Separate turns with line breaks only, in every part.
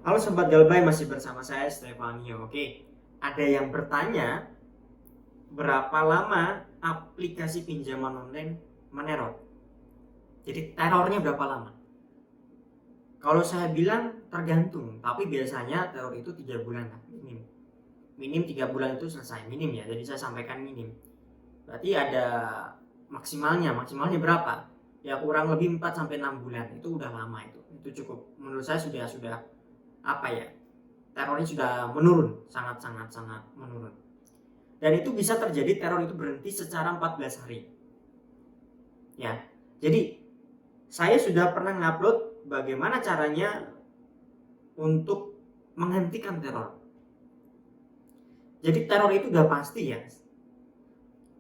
Halo Sobat Galbay, masih bersama saya Stefanio. Oke, ada yang bertanya berapa lama aplikasi pinjaman online meneror. Jadi terornya berapa lama? Kalau saya bilang tergantung, tapi biasanya teror itu 3 bulan lah, minim. Minim 3 bulan itu selesai, minim ya. Jadi saya sampaikan minim. Berarti ada maksimalnya berapa? Ya kurang lebih 4 sampai 6 bulan. Itu udah lama itu. Itu cukup. Menurut saya sudah apa ya? Terornya sudah menurun, sangat menurun. Dan itu bisa terjadi teror itu berhenti secara 14 hari. Ya. Jadi saya sudah pernah ngupload bagaimana caranya untuk menghentikan teror. Jadi teror itu udah pasti ya.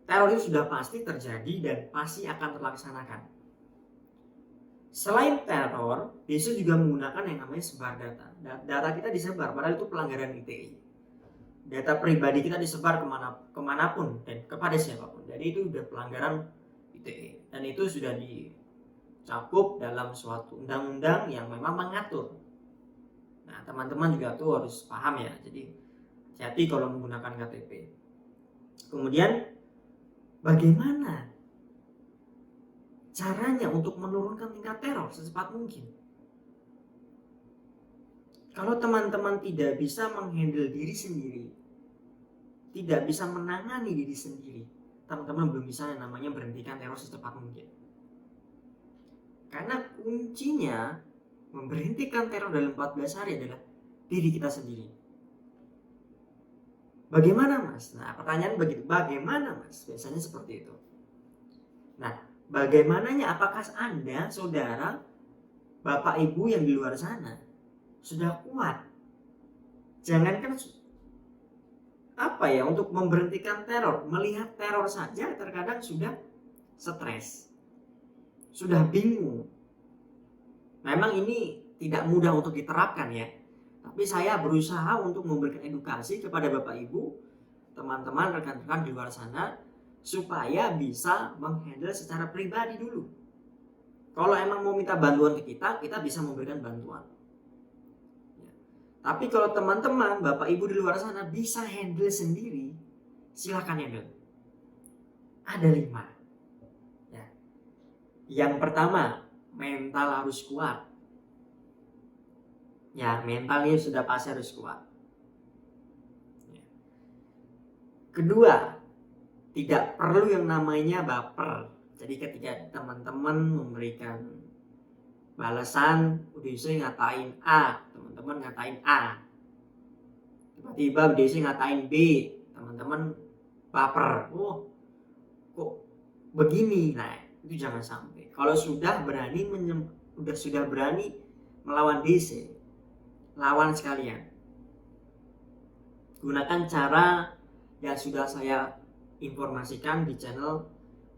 Teror itu sudah pasti terjadi dan pasti akan terlaksanakan. Selain teror, bisa juga menggunakan yang namanya sebar data. Data kita disebar, padahal itu pelanggaran ITE. Data pribadi kita disebar kemanapun dan kepada siapapun. Jadi itu sudah pelanggaran ITE. Dan itu sudah dicakup dalam suatu undang-undang yang memang mengatur. Nah, teman-teman juga tuh harus paham ya. Jadi hati-hati kalau menggunakan KTP. Kemudian bagaimana caranya untuk menurunkan tingkat teror secepat mungkin? Kalau teman-teman tidak bisa menghandle diri sendiri, tidak bisa menangani diri sendiri, teman-teman belum bisa yang namanya berhentikan teror secepat mungkin. Karena kuncinya memberhentikan teror dalam 14 hari adalah diri kita sendiri. Bagaimana mas? Nah pertanyaan begitu, bagaimana mas? Biasanya seperti itu. Nah bagaimananya, apakah anda, saudara, bapak ibu yang di luar sana sudah kuat? Jangankan apa ya, untuk memberhentikan teror, melihat teror saja terkadang sudah stres, sudah bingung. Memang ini tidak mudah untuk diterapkan ya, tapi saya berusaha untuk memberikan edukasi kepada bapak ibu, teman-teman, rekan-rekan di luar sana, supaya bisa menghandle secara pribadi dulu. Kalau emang mau minta bantuan ke kita, kita bisa memberikan bantuan. Tapi kalau teman-teman, bapak ibu di luar sana bisa handle sendiri, silahkan handle. Ada 5. Ya. Yang pertama, mental harus kuat. Ya, mentalnya sudah pasti harus kuat. Ya. Kedua, tidak perlu yang namanya baper. Jadi ketika teman-teman memberikan balasan, udah bisa ngatain A, teman-teman ngatain A. Tiba-tiba DC ngatain B, teman-teman baper. Oh, kok begini? Nah, itu jangan sampai. Kalau sudah berani sudah berani melawan DC, lawan sekalian. Gunakan cara yang sudah saya informasikan di channel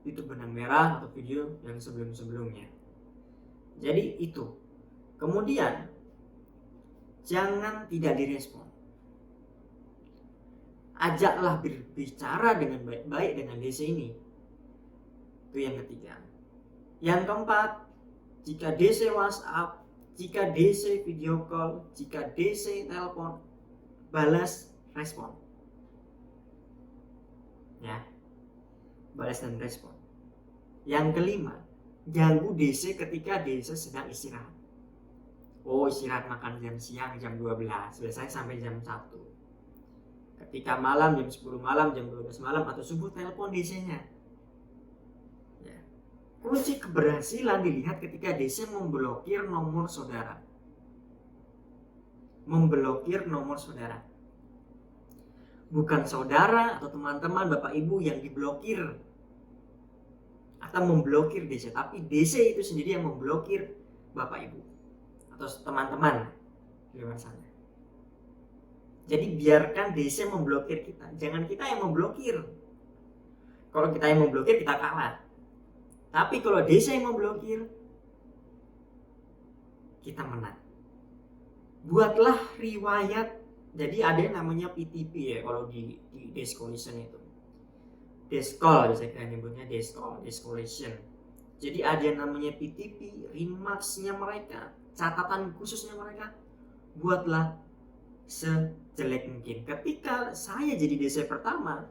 YouTube Benang Merah atau video yang sebelum-sebelumnya. Jadi itu. Kemudian jangan tidak direspon. Ajaklah berbicara dengan baik-baik dengan DC ini. Itu yang ketiga. Yang keempat, jika DC WhatsApp, jika DC video call, jika DC telepon, balas, respon. Ya, balas dan respon. Yang kelima, ganggu DC ketika DC sedang istirahat. Oh, istirahat makan jam siang jam 12, biasanya sampai jam 1. Ketika malam jam 10 malam, jam 12 malam atau subuh, telepon DC-nya. Ya. Kunci keberhasilan dilihat ketika DC memblokir nomor saudara. Memblokir nomor saudara. Bukan saudara atau teman-teman, bapak ibu yang diblokir atau memblokir DC, tapi DC itu sendiri yang memblokir bapak ibu atau teman-teman di luar sana. Jadi biarkan DC memblokir kita, jangan kita yang memblokir. Kalau kita yang memblokir, kita kalah. Tapi kalau DC yang memblokir, kita menang. Buatlah riwayat. Jadi ada yang namanya PTP ya kalau di Descollision itu. Descol bisa kita nyebutnya Descollision. Jadi ada yang namanya PTP, remarks-nya mereka, catatan khususnya mereka. buatlah sejelek mungkin. Ketika saya jadi DC pertama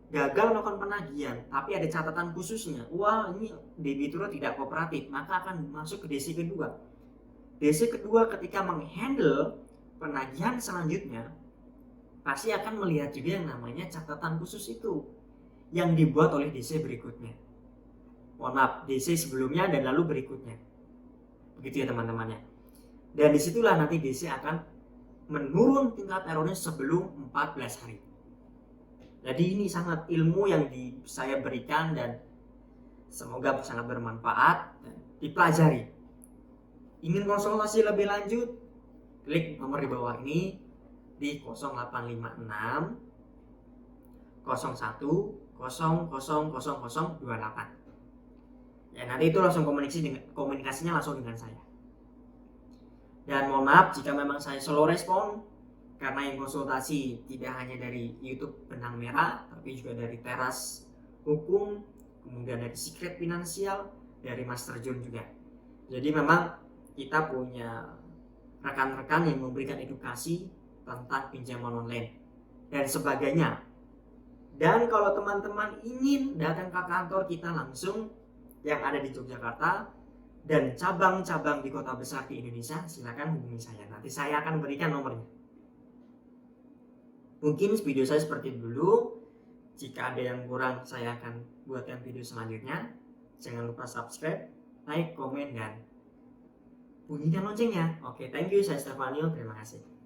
gagal melakukan penagihan, tapi ada catatan khususnya, wah ini debitur tidak kooperatif, maka akan masuk ke DC kedua. DC kedua ketika menghandle penagihan selanjutnya pasti akan melihat juga yang namanya catatan khusus itu yang dibuat oleh DC berikutnya. Mohon maaf, DC sebelumnya dan lalu berikutnya. Begitu ya teman-temannya. Dan disitulah nanti DC akan menurun tingkat errornya sebelum 14 hari. Jadi ini sangat ilmu yang saya berikan dan semoga sangat bermanfaat dan dipelajari. Ingin konsultasi lebih lanjut, klik nomor di bawah ini di 0856 01 000028. Ya nanti itu langsung komunikasinya langsung dengan saya. Dan mohon maaf jika memang saya slow respon, karena yang konsultasi tidak hanya dari YouTube Benang Merah, tapi juga dari Teras Hukum, kemudian dari Secret Finansial, dari Master Jun juga. Jadi memang kita punya rekan-rekan yang memberikan edukasi tentang pinjaman online dan sebagainya. Dan kalau teman-teman ingin datang ke kantor kita langsung yang ada di Yogyakarta dan cabang-cabang di kota besar di Indonesia, silakan hubungi saya. Nanti saya akan berikan nomornya. Mungkin video saya seperti dulu. Jika ada yang kurang, saya akan buatkan video selanjutnya. Jangan lupa subscribe, like, komen, dan bunyikan loncengnya. Oke, thank you. Saya Stefanio. Terima kasih.